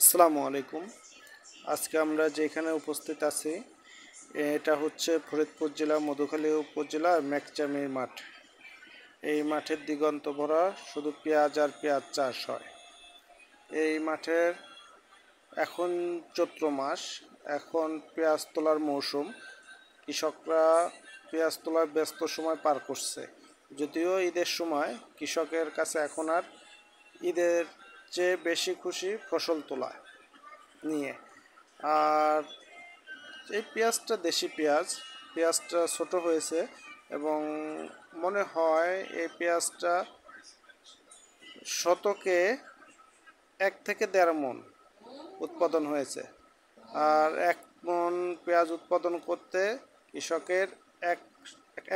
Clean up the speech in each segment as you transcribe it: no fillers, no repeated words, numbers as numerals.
আসসালামু আলাইকুম। আজকে আমরা যেখানে উপস্থিত আছি এটা হচ্ছে ফরিদপুর জেলা মধুখালী উপজেলার মেকচামি মাঠ। এই মাঠের দিগন্ত ভরা শুধু পেঁয়াজ আর পেঁয়াজ চাষ হয়। এই মাঠের এখন চৈত্র মাস, এখন পেঁয়াজ তোলার মৌসুম। কৃষকরা পেঁয়াজ তোলার ব্যস্ত সময় পার করছে। যদিও ঈদের সময় কৃষকের কাছে এখন আর ঈদের চেয়ে বেশি খুশি ফসল তোলা নিয়ে। আর এই পেঁয়াজটা দেশি পেঁয়াজটা ছোট হয়েছে এবং মনে হয় এই পেঁয়াজটা শতকে 1 থেকে 1.5 মণ উৎপাদন হয়েছে। আর 1 মণ পেঁয়াজ উৎপাদন করতে কৃষকের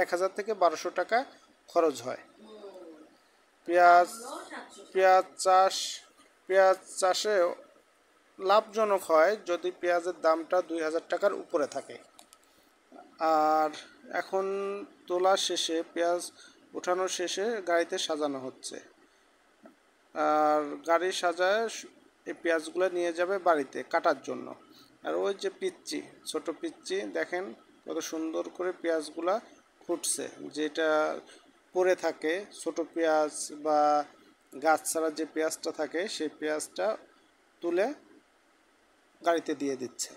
1000 থেকে 1200 টাকা খরচ হয়। পেঁয়াজ পেঁয়াজ চাষে লাভজনক হয় যদি পেঁয়াজের দামটা 2000 টাকার উপরে থাকে। আর এখন তোলা শেষে, পেঁয়াজ ওঠানোর শেষে গাড়িতে সাজানো হচ্ছে। আর গাড়ি সাজায় এই পেঁয়াজগুলো নিয়ে যাবে বাড়িতে কাটার জন্য। আর ওই যে পিচ্চি, ছোট পিচ্চি দেখেন কত সুন্দর করে পেঁয়াজগুলা ফুটছে। যেটা পড়ে থাকে ছোট পেঁয়াজ বা গাছ ছাড়া যে পেঁয়াজটা থাকে, সেই পেঁয়াজটা তুলে গাড়িতে দিয়ে দিচ্ছে।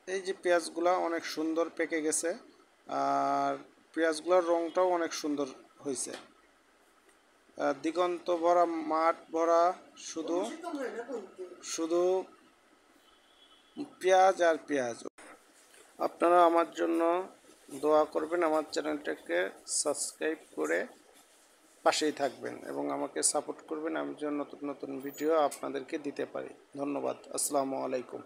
এই যে পেঁয়াজগুলা অনেক সুন্দর পেকে গেছে, আর পেঁয়াজগুলোর রংটাও অনেক সুন্দর হয়েছে। দিগন্ত ভরা মাঠ ভরা শুধু শুধু পেঁয়াজ আর পেঁয়াজ। আপনারা আমার জন্য দোয়া করবেন, আমার চ্যানেলটাকে সাবস্ক্রাইব করে পাশেই থাকবেন এবং আমাকে সাপোর্ট করবেন, আমি যেন নতুন নতুন ভিডিও আপনাদেরকে দিতে পারি। ধন্যবাদ। আসসালামু আলাইকুম।